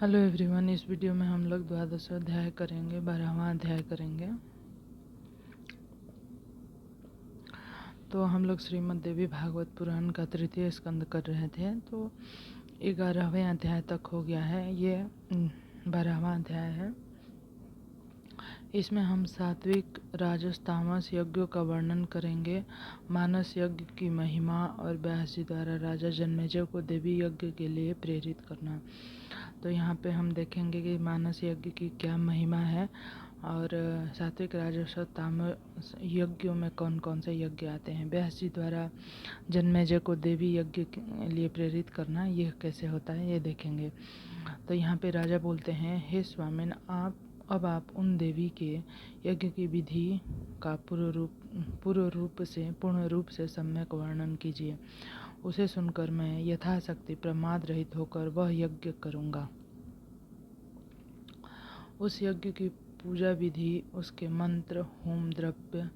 Hello everyone, इस video में हम लोग द्वादश अध्याय करेंगे, 12वां अध्याय करेंगे। तो हम लोग श्रीमद् देवी भागवत पुराण का तृतीय स्कंद कर रहे थे, तो 11वें अध्याय तक हो गया है। ये 12वां अध्याय है। इसमें हम सात्विक, राजस, तामस यज्ञों का वर्णन करेंगे, मानस यज्ञ की महिमा और व्यास जी द्वारा राजा जन्मेजय को देवी यज्ञ के लिए प्रेरित करना। तो यहाँ पे हम देखेंगे कि मानस यज्ञ की क्या महिमा है और सात्विक, राजस और तामस यज्ञों में कौन कौन से यज्ञ आते हैं। व्यास जी द्वारा जन्मेजय को देवी यज्ञ के लिए प्रेरित करना, यह कैसे होता है ये देखेंगे। तो यहाँ पे राजा बोलते हैं, हे स्वामिन, आप उन देवी के यज्ञ की विधि का पूर्ण रूप से सम्यक वर्णन कीजिए। उसे सुनकर मैं यथाशक्ति प्रमाद रहित होकर वह यज्ञ करूँगा। उस यज्ञ की पूजा विधि, उसके मंत्र, होम द्रव्य,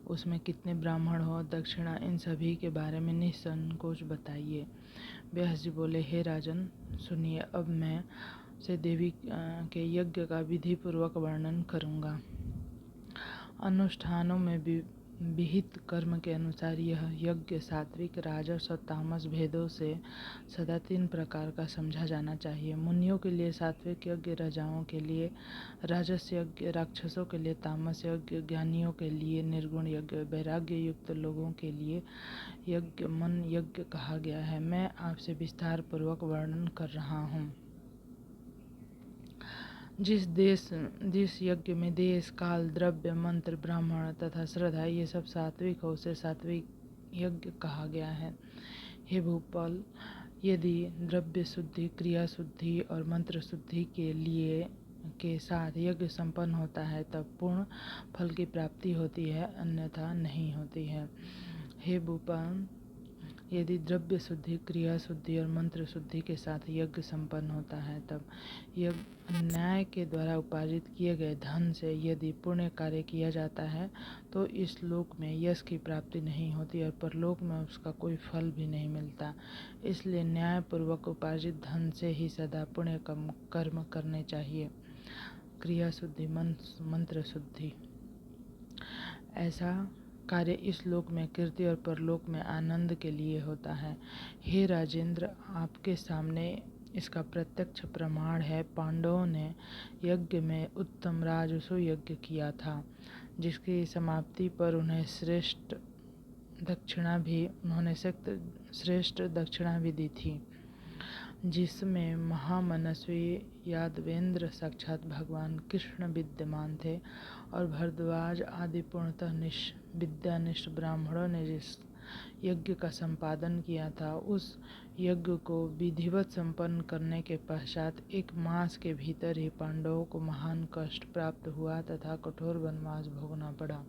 उसमें कितने ब्राह्मण हो, दक्षिणा, इन सभी के बारे में निसंकोच बताइए। व्यास जी बोले, हे राजन सुनिए, अब मैं से देवी के यज्ञ का विधि पूर्वक वर्णन करूँगा। अनुष्ठानों में विहित कर्म के अनुसार यह यज्ञ सात्विक, राजस और तामस भेदों से सदा 3 प्रकार का समझा जाना चाहिए। मुनियों के लिए सात्विक यज्ञ, राजाओं के लिए राजस यज्ञ, राक्षसों के लिए तामस यज्ञ, ज्ञानियों के लिए निर्गुण यज्ञ, वैराग्य युक्त लोगों के लिए यज्ञ मन यज्ञ कहा गया है। मैं आपसे विस्तार पूर्वक वर्णन कर रहा हूँ। जिस यज्ञ में देश, काल, द्रव्य, मंत्र, ब्राह्मण तथा श्रद्धा ये सब सात्विक हो, उसे सात्विक यज्ञ कहा गया है। हे भूपाल, यदि द्रव्य शुद्धि, क्रिया शुद्धि और मंत्र शुद्धि के साथ यज्ञ संपन्न होता है, तब पूर्ण फल की प्राप्ति होती है, अन्यथा नहीं होती है। हे भूपाल, यदि द्रव्य शुद्धि, क्रिया शुद्धि और मंत्र शुद्धि के साथ यज्ञ संपन्न होता है, तब यज्ञ न्याय के द्वारा उपार्जित किए गए धन से यदि पुण्य कार्य किया जाता है, तो इस लोक में यश की प्राप्ति नहीं होती और परलोक में उसका कोई फल भी नहीं मिलता। इसलिए न्यायपूर्वक उपार्जित धन से ही सदा पुण्य कर्म करने चाहिए। क्रिया शुद्धि, मंत्र शुद्धि, ऐसा कार्य इस लोक में कीर्ति और परलोक में आनंद के लिए होता है। हे राजेंद्र, आपके सामने इसका प्रत्यक्ष प्रमाण है। पांडवों ने यज्ञ में उत्तम राजसु यज्ञ किया था, जिसकी समाप्ति पर उन्हें श्रेष्ठ दक्षिणा भी दी थी, जिसमें महामनस्वी यादवेंद्र साक्षात भगवान कृष्ण विद्यमान थे और भरद्वाज आदि पूर्णतः विद्यानिष्ठ ब्राह्मणों ने जिस यज्ञ का संपादन किया था, उस यज्ञ को विधिवत संपन्न करने के पश्चात 1 मास के भीतर ही पांडवों को महान कष्ट प्राप्त हुआ तथा कठोर वनवास भोगना पड़ा।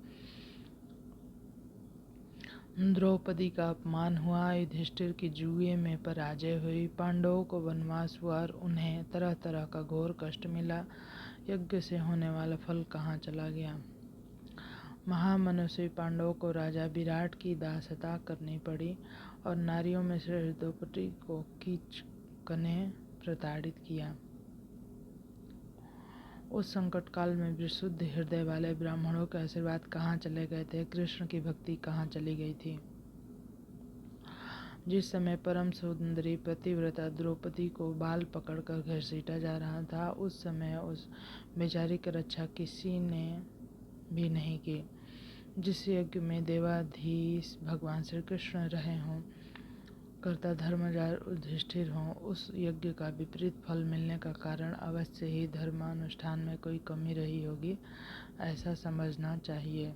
द्रौपदी का अपमान हुआ, युधिष्ठिर की जुए में पराजय हुई, पांडवों को वनवास हुआ और उन्हें तरह तरह का घोर कष्ट मिला। यज्ञ से होने वाला फल कहाँ चला गया। महामनस्वी पांडवों को राजा विराट की दासता करनी पड़ी और नारियों में श्रेष्ठ द्रौपदी को कीचक ने प्रताड़ित किया। उस संकट काल में विशुद्ध हृदय वाले ब्राह्मणों के आशीर्वाद कहाँ चले गए थे, कृष्ण की भक्ति कहाँ चली गई थी। जिस समय परम सुंदरी पतिव्रता द्रौपदी को बाल पकड़कर घसीटा जा रहा था, उस समय उस बेचारी की रक्षा किसी ने भी नहीं की। जिस यज्ञ में देवाधीश भगवान श्री कृष्ण रहे हों, कर्ता धर्मराज युधिष्ठिर हों, उस यज्ञ का विपरीत फल मिलने का कारण अवश्य ही धर्मानुष्ठान में कोई कमी रही होगी, ऐसा समझना चाहिए।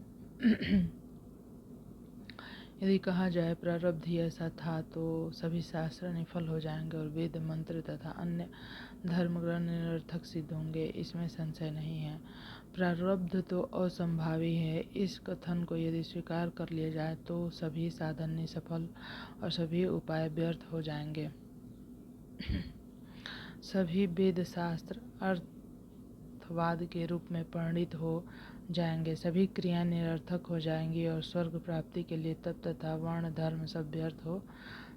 यदि कहा जाए प्रारब्ध ही ऐसा था, तो सभी शास्त्र निफल हो जाएंगे और वेद, मंत्र तथा अन्य धर्मग्रंथ निरर्थक सिद्ध होंगे, इसमें संशय नहीं है। प्रारब्ध तो असंभावी है। इस कथन को यदि स्वीकार कर लिया जाए तो सभी साधन निष्फल और सभी उपाय व्यर्थ हो जाएंगे। सभी वेद शास्त्र अर्थवाद के रूप में परिणित हो जाएंगे, सभी क्रियाएं निरर्थक हो जाएंगी और स्वर्ग प्राप्ति के लिए तप तथा वर्ण धर्म सब व्यर्थ हो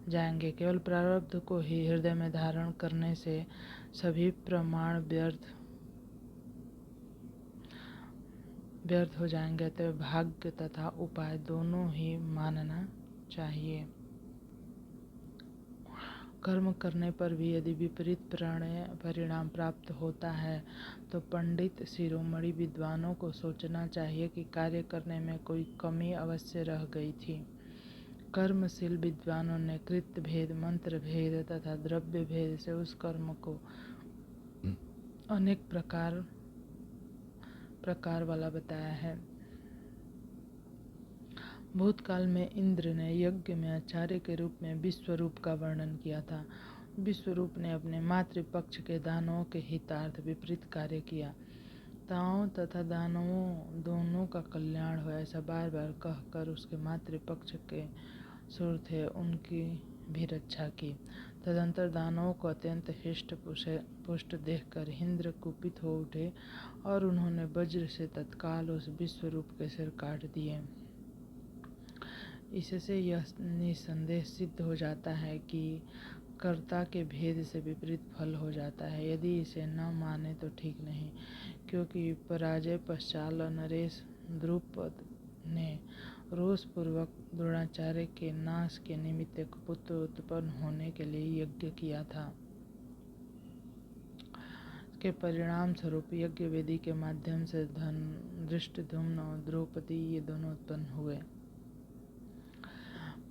जाएंगे। केवल प्रारब्ध को ही हृदय में धारण करने से सभी प्रमाण व्यर्थ हो जाएंगे। तो भाग्य तथा उपाय दोनों ही मानना चाहिए। कर्म करने पर भी यदि विपरीत परिणाम प्राप्त होता है तो पंडित शिरोमणि विद्वानों को सोचना चाहिए कि कार्य करने में कोई कमी अवश्य रह गई थी। कर्मशील विद्वानों ने कृत्य भेद, मंत्र भेद तथा द्रव्य भेद से उस कर्म को अनेक प्रकार वाला बताया है। भूतकाल में इंद्र ने यज्ञ में आचार्य के रूप में विश्वरूप का वर्णन किया था। विश्वरूप ने अपने मातृपक्ष के दानवों के हितार्थ विपरीत कार्य किया। ताओं तथा दानवों दोनों का कल्याण हो, ऐसा बार बार कहकर उसके मातृपक्ष के सुर थे उनकी भी रक्षा की। तदंतर दानवों को अत्यंत हिष्ट पुष्ट देखकर इंद्र कुपित हो उठे और उन्होंने वज्र से तत्काल उस विश्वरूप के सिर काट दिए। इससे यह निसंदेह सिद्ध हो जाता है कि कर्ता के भेद से विपरीत फल हो जाता है। यदि इसे न माने तो ठीक नहीं, क्योंकि पराजय पश्चात नरेश द्रुपद ने रोषपूर्वक द्रोणाचार्य के नाश के निमित्त एक पुत्र उत्पन्न होने के लिए यज्ञ किया था। के परिणाम स्वरूप यज्ञ वेदी के माध्यम से धृष्टद्युम्न और द्रौपदी ये दोनों उत्पन्न हुए।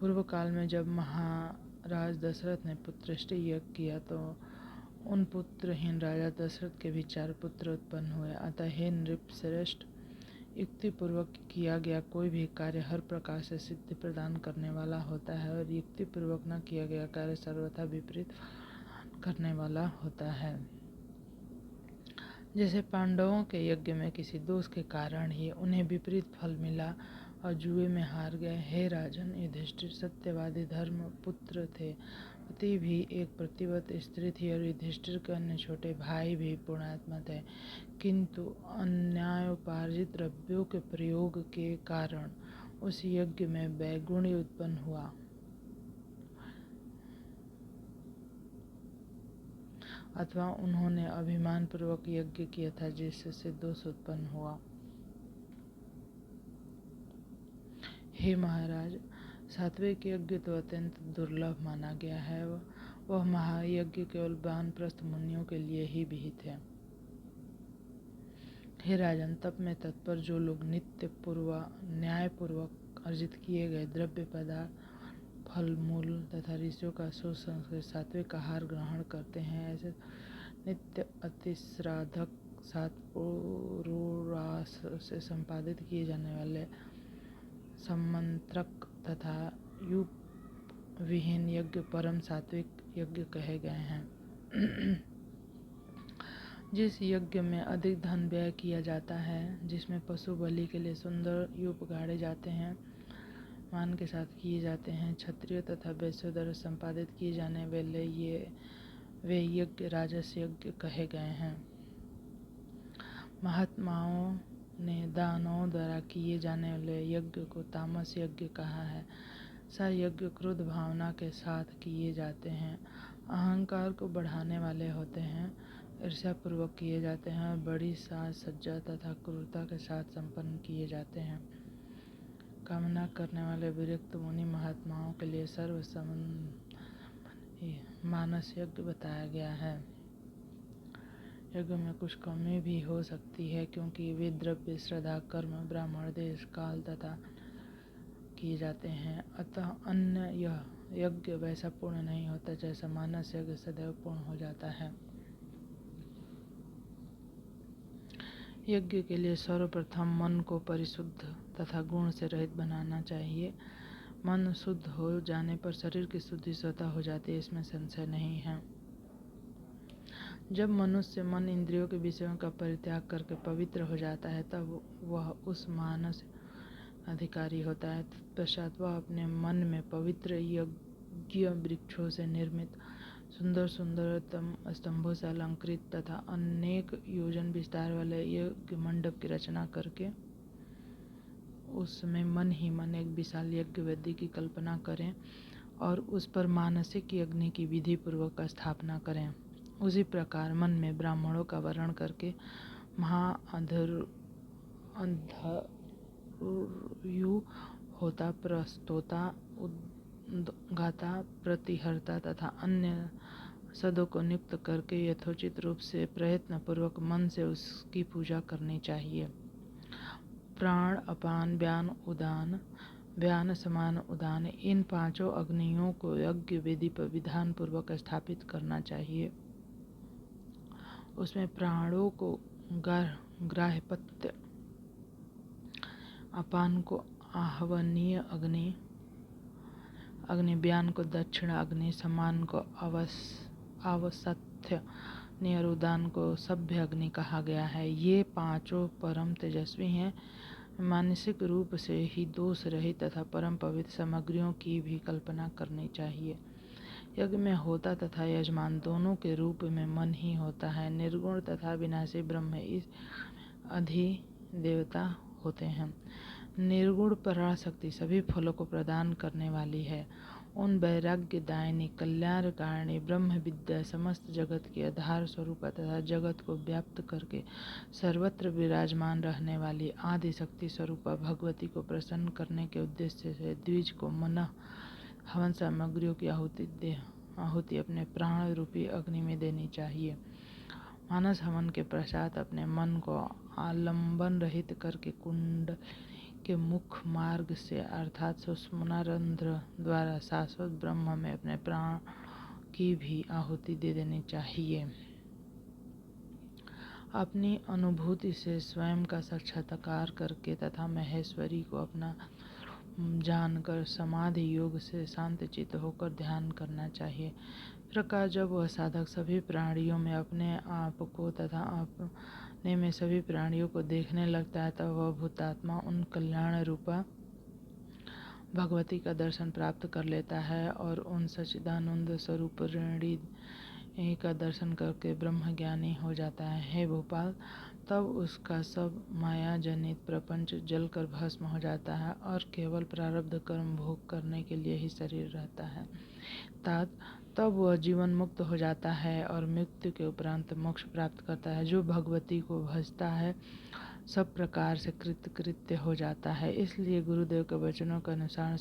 पूर्व काल में जब महाराज दशरथ ने पुत्रष्टि यज्ञ किया तो उन पुत्रहीन राजा दशरथ के भी 4 पुत्र उत्पन्न हुए। अतः हे नृपश्रेष्ठ, युक्तिपूर्वक किया गया कोई भी कार्य हर प्रकार से सिद्धि प्रदान करने वाला होता है और युक्तिपूर्वक न किया गया कार्य सर्वथा विपरीत करने वाला होता है। जैसे पांडवों के यज्ञ में किसी दोष के कारण ही उन्हें विपरीत फल मिला और जुए में हार गए। हे राजन, युधिष्ठिर सत्यवादी धर्म पुत्र थे। पति भी एक प्रतिव्रत स्त्री थी और युधिष्ठिर के अन्य छोटे भाई भी पुण्यात्मा थे, किंतु अन्यायोपार्जित द्रव्यों के प्रयोग के कारण उस यज्ञ में वैगुण्य उत्पन्न हुआ अथवा उन्होंने अभिमान पूर्वक यज्ञ किया था जिससे दोष उत्पन्न हुआ। हे महाराज, सात्विक यज्ञ तो अत्यंत दुर्लभ माना गया है। वह महायज्ञ केवल वानप्रस्थ मुनियों के लिए ही विहित है। हे राजन, तप में तत्पर जो लोग नित्य न्यायपूर्वक अर्जित किए गए द्रव्य पदार्थ, फल मूल तथा ऋषियों का सुसंस्कृत सात्विक आहार ग्रहण करते हैं, ऐसे नित्य अतिश्राद्धक सात्पुरुषास से संपादित किए जाने वाले सम्मंत्रक तथा यूप विहीन यज्ञ परम सात्विक यज्ञ कहे गए हैं। जिस यज्ञ में अधिक धन व्यय किया जाता है, जिसमें पशु बलि के लिए सुंदर यूप गाड़े जाते हैं, मान के साथ किए जाते हैं, क्षत्रिय तथा वैश्यों द्वारा संपादित किए जाने वाले वे यज्ञ राजस यज्ञ कहे गए हैं। महात्माओं ने दानवों द्वारा किए जाने वाले यज्ञ को तामस यज्ञ कहा है। सा यज्ञ क्रोध भावना के साथ किए जाते हैं, अहंकार को बढ़ाने वाले होते हैं, ईर्ष्यापूर्वक किए जाते हैं और बड़ी साज सज्जा तथा क्रूरता के साथ संपन्न किए जाते हैं। कामना करने वाले विरक्त मुनि महात्माओं के लिए मानस यज्ञ बताया गया है। यज्ञ में कुछ कमी भी हो सकती है, क्योंकि वे द्रव्य, श्रद्धा, कर्म, ब्राह्मण, देश, काल तथा किए जाते हैं। अतः अन्य यह यज्ञ वैसा पूर्ण नहीं होता जैसा मानस यज्ञ सदैव पूर्ण हो जाता है। यज्ञ के लिए सर्वप्रथम मन को परिशुद्ध तथा गुण से रहित बनाना चाहिए। मन शुद्ध हो जाने पर शरीर की शुद्धि स्वतः हो जाती है, इसमें संशय नहीं है। जब मनुष्य मन इंद्रियों के विषयों का परित्याग करके पवित्र हो जाता है, तब वह उस मानस अधिकारी होता है। तत्पश्चात वह अपने मन में पवित्र यज्ञ वृक्षों से निर्मित सुंदर सुंदरतम स्तंभों से अलंकृत तथा अनेक योजन विस्तार वाले यज्ञ मंडप की रचना करके उसमें मन ही मन एक विशाल यज्ञ वेदी की कल्पना करें और उस पर मानसिक अग्नि की विधि पूर्वक स्थापना करें। उसी प्रकार मन में ब्राह्मणों का वर्ण करके अंधर्यु, होता, प्रस्तोता, उद्गाता, प्रतिहर्ता तथा अन्य सदों को नियुक्त करके यथोचित रूप से प्रयत्न पूर्वक मन से उसकी पूजा करनी चाहिए। प्राण, अपान, व्यान, उदान, व्यान, समान, उदान, इन पांचों अग्नियों को यज्ञ वेदी पर विधान पूर्वक स्थापित करना चाहिए। उसमें प्राणों को ग्राह्यपत्य, अपान को आहवनीय अग्नि, व्यान को दक्षिण अग्नि, समान को अवसथ्य और उदान को सभ्य अग्नि कहा गया है। ये पांचों परम तेजस्वी हैं। मानसिक रूप से ही दोष रहित तथा परम पवित्र सामग्रियों की भी कल्पना करनी चाहिए। यज्ञ में होता तथा यजमान दोनों के रूप में मन ही होता है। निर्गुण तथा विनाशी ब्रह्म इस अधिदेवता होते हैं। निर्गुण पराशक्ति सभी फलों को प्रदान करने वाली है। उन वैराग्यदायिनी कल्याणकारिणी ब्रह्म विद्या समस्त जगत के आधार स्वरूप तथा जगत को व्याप्त करके सर्वत्र विराजमान रहने वाली आदि शक्ति स्वरूपा भगवती को प्रसन्न करने के उद्देश्य से द्विज को मन हवन सामग्रियों की आहुति अपने प्राण रूपी अग्नि में देनी चाहिए। मानस हवन के पश्चात अपने मन को आलंबन रहित करके कुंड के मुख मार्ग से अर्थात सुषुम्नारंध्र द्वारा शाश्वत ब्रह्म में अपने प्राण की भी आहुति दे देनी चाहिए। अपनी अनुभूति से स्वयं का साक्षात्कार करके तथा महेश्वरी को अपना जानकर समाधि योग से शांत चित्त होकर ध्यान करना चाहिए। प्रकार जब वह साधक सभी प्राणियों में अपने आप को तथा अपने में सभी प्राणियों को देखने लगता है, तब वह भूतात्मा उन कल्याण रूपा भगवती का दर्शन प्राप्त कर लेता है और उन सच्चिदानंद स्वरूप ऋणी का दर्शन करके ब्रह्म ज्ञानी हो जाता है। हे भोपाल, तब उसका सब माया जनित प्रपंच जलकर भस्म हो जाता है और केवल प्रारब्ध कर्म भोग करने के लिए ही शरीर रहता है। तब वह जीवन मुक्त हो जाता है और मृत्यु के उपरांत मोक्ष प्राप्त करता है। जो भगवती को भजता है सब प्रकार से कृतकृत्य हो जाता है। इसलिए गुरुदेव के वचनों के अनुसार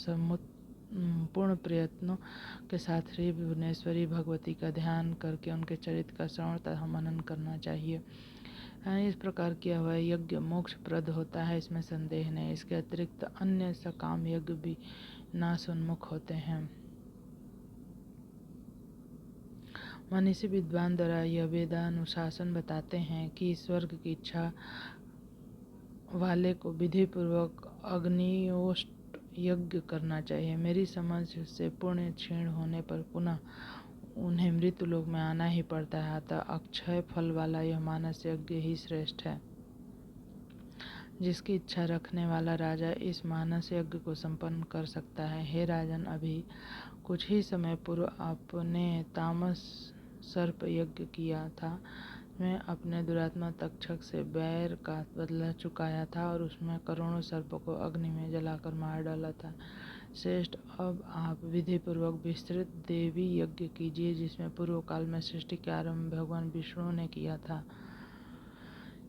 पूर्ण प्रयत्नों के साथ श्री भुवनेश्वरी भगवती का ध्यान करके उनके चरित्र का श्रवण तथा मनन करना चाहिए। इस प्रकार किया हुआ यज्ञ मोक्ष प्रद होता है, इसमें संदेह नहीं। इसके अतिरिक्त अन्य सकाम यज्ञ भी नाशोन्मुख होते हैं। मनीषी विद्वान द्वारा यह वेदानुशासन बताते हैं कि स्वर्ग की इच्छा वाले को विधि पूर्वक अग्नियोष्ट यज्ञ करना चाहिए। मेरी समझ से पुण्य क्षीण होने पर पुनः उन्हें मृत्यु लोक में आना ही पड़ता है, अतः अक्षय फल वाला यह मानस यज्ञ ही श्रेष्ठ है। जिसकी इच्छा रखने वाला राजा इस मानस यज्ञ को संपन्न कर सकता है। हे राजन, अभी कुछ ही समय पूर्व आपने तामस सर्प यज्ञ किया था। मैं अपने दुरात्मा तक्षक से बैर का बदला चुकाया था और उसमें करोड़ों सर्पों को अग्नि में जलाकर मार डाला था। श्रेष्ठ, अब आप विधि पूर्वक विस्तृत देवी यज्ञ कीजिए, जिसमें पूर्व काल में सृष्टि के आरंभ भगवान विष्णु ने किया था।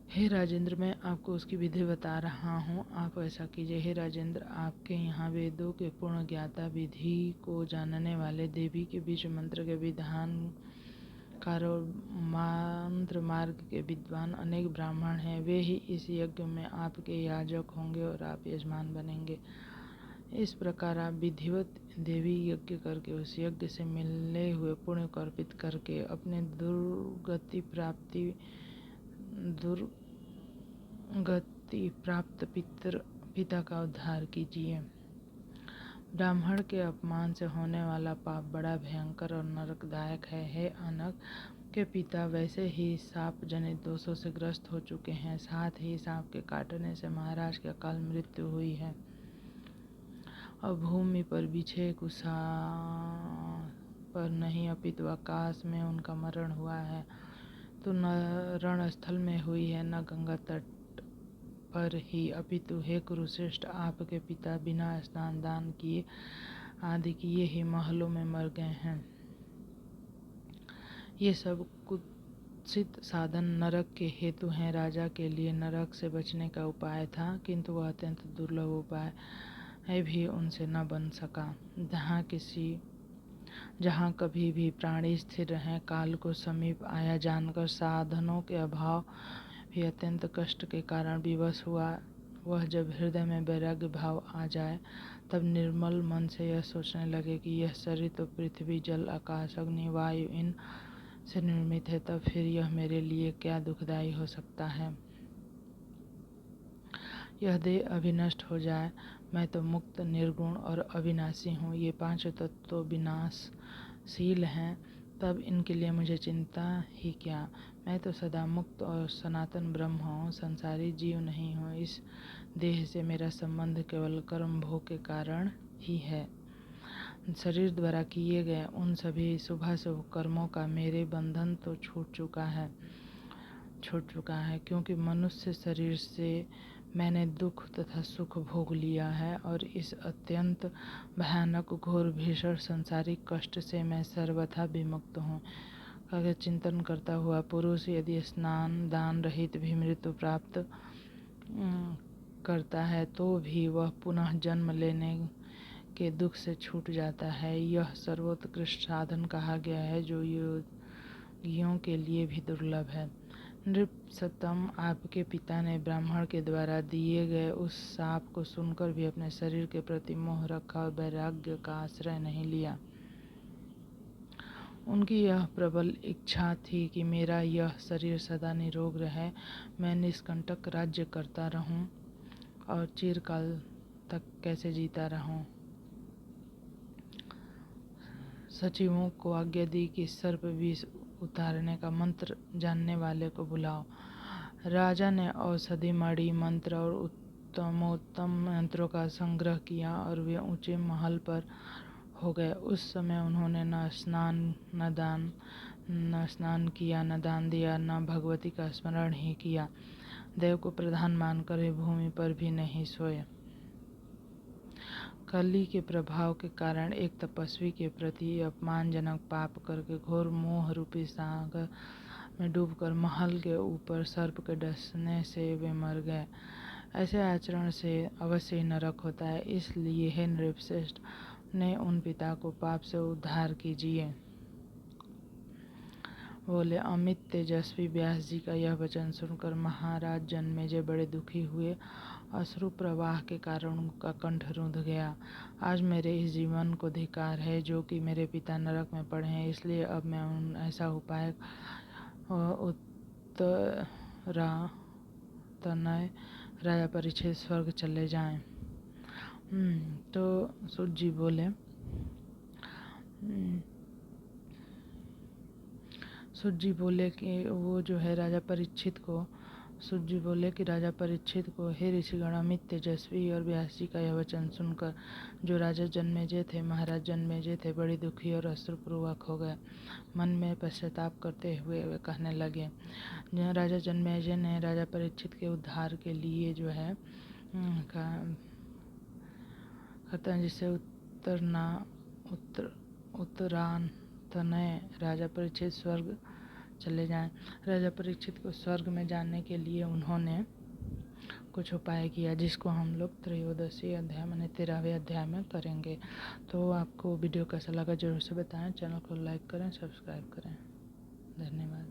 हे राजेंद्र, मैं आपको उसकी विधि बता रहा हूँ, आप ऐसा कीजिए। हे राजेंद्र, आपके यहाँ वेदों के पूर्ण ज्ञाता, विधि को जानने वाले, देवी के बीच मंत्र के विधान कार और मंत्र मार्ग के विद्वान अनेक ब्राह्मण हैं। वे ही इस यज्ञ में आपके याजक होंगे और आप यजमान बनेंगे। इस प्रकार आप विधिवत देवी यज्ञ करके उस यज्ञ से मिलने हुए पुण्य को अर्पित करके अपने दुर्गति प्राप्त पिता का उद्धार कीजिए। ब्राह्मण के अपमान से होने वाला पाप बड़ा भयंकर और नरकदायक है। हे अनक के पिता वैसे ही सांप जनित दोषों से ग्रस्त हो चुके हैं। साथ ही सांप के काटने से महाराज की अकाल मृत्यु हुई है। अब भूमि पर बिछे कुशा पर नहीं अपितु आकाश में उनका मरण हुआ है। तो न रणस्थल में हुई है, न गंगा तट पर ही अपितु हे कुरुश्रेष्ठ, आपके पिता बिना स्नान दान किए आदि किए ही महलों में मर गए हैं। ये सब कुत्सित साधन नरक के हेतु हैं। राजा के लिए नरक से बचने का उपाय था, किंतु वह अत्यंत दुर्लभ उपाय भी उनसे न बन सका। जहाँ कभी भी प्राणी स्थिर रहें, काल को समीप आया जानकर साधनों के अभाव भी अत्यंत कष्ट के कारण विवश हुआ, वह जब हृदय में वैराग्य भाव आ जाए, तब निर्मल मन से यह सोचने लगे कि यह शरीर तो पृथ्वी, जल, आकाश, अग्नि, वायु इन से निर्मित है, तब फिर यह मेरे लिए क्या दुखदायी हो सकता है। यह देह अभिनष्ट हो जाए, मैं तो मुक्त, निर्गुण और अविनाशी हूँ। ये पांचों तत्व तो विनाशशील हैं, तब इनके लिए मुझे चिंता ही क्या। मैं तो सदा मुक्त और सनातन ब्रह्म हूँ, संसारी जीव नहीं हूँ। इस देह से मेरा संबंध केवल कर्म भोग के कारण ही है। शरीर द्वारा किए गए उन सभी शुभाशुभ कर्मों का मेरे बंधन तो छूट चुका है, क्योंकि मनुष्य शरीर से मैंने दुख तथा सुख भोग लिया है, और इस अत्यंत भयानक घोर भीषण सांसारिक कष्ट से मैं सर्वथा विमुक्त हूँ। अगर चिंतन करता हुआ पुरुष यदि स्नान दान रहित भी मृत्यु प्राप्त करता है, तो भी वह पुनः जन्म लेने के दुख से छूट जाता है। यह सर्वोत्कृष्ट साधन कहा गया है, जो योगियों के लिए भी दुर्लभ है। नृपसतम, आपके पिता ने ब्राह्मण के द्वारा दिए गए उस शाप को सुनकर भी अपने शरीर के प्रति मोह रखा और वैराग्य का आश्रय नहीं लिया। उनकी यह प्रबल इच्छा थी कि मेरा यह शरीर सदा निरोग रहे, मैं निष्कंटक राज्य करता रहूं और चिरकाल तक कैसे जीता रहूं। सचिवों को आज्ञा दी कि सर्प विष उतारने का मंत्र जानने वाले को बुलाओ। राजा ने औषधि, मणि, मंत्र और उत्तमोत्तम मंत्रों का संग्रह किया और वे ऊंचे महल पर हो गए। उस समय उन्होंने न स्नान किया, न दान दिया, न भगवती का स्मरण ही किया। देव को प्रधान मानकर वे भूमि पर भी नहीं सोए। कली के प्रभाव के कारण एक तपस्वी के प्रति अपमानजनक पाप करके घोर मोह रूपी सागर में डूबकर महल के ऊपर सर्प के डसने से वे मर गए। ऐसे आचरण से अवश्य ही नरक होता है। इसलिए हे नृपश्रेष्ठ, ने उन पिता को पाप से उद्धार कीजिए। बोले। अमित तेजस्वी व्यास जी का यह वचन सुनकर महाराज जन्मेजय बड़े दुखी हुए। अश्रु प्रवाह के कारण उनका कंठ रुंध गया। आज मेरे इस जीवन को धिक्कार है, जो कि मेरे पिता नरक में पड़े हैं, इसलिए अब मैं ऐसा उपाय उत्तरातनय राजा परीक्षित स्वर्ग चले जाएं। तो सूत जी बोले, सूत जी बोले कि वो जो है राजा परीक्षित को, सूत जी बोले कि राजा परीक्षित को, हे ऋषिगण, अमित तेजस्वी और व्यास जी का यह वचन सुनकर जो राजा जन्मेजय थे, महाराज जन्मेजय थे, बड़े दुखी और अश्रुपूर्वक हो गए। मन में पश्चाताप करते हुए वे कहने लगे। राजा जन्मेजय ने राजा परीक्षित के उद्धार के लिए जो है कहते हैं, जिससे उत्तरातनय राजा परीक्षित स्वर्ग चले जाएं। राजा परीक्षित को स्वर्ग में जाने के लिए उन्होंने कुछ उपाय किया, जिसको हम लोग त्रयोदशी अध्याय माने 13वें अध्याय में करेंगे। तो आपको वीडियो कैसा लगा जरूर से बताएं। चैनल को लाइक करें, सब्सक्राइब करें।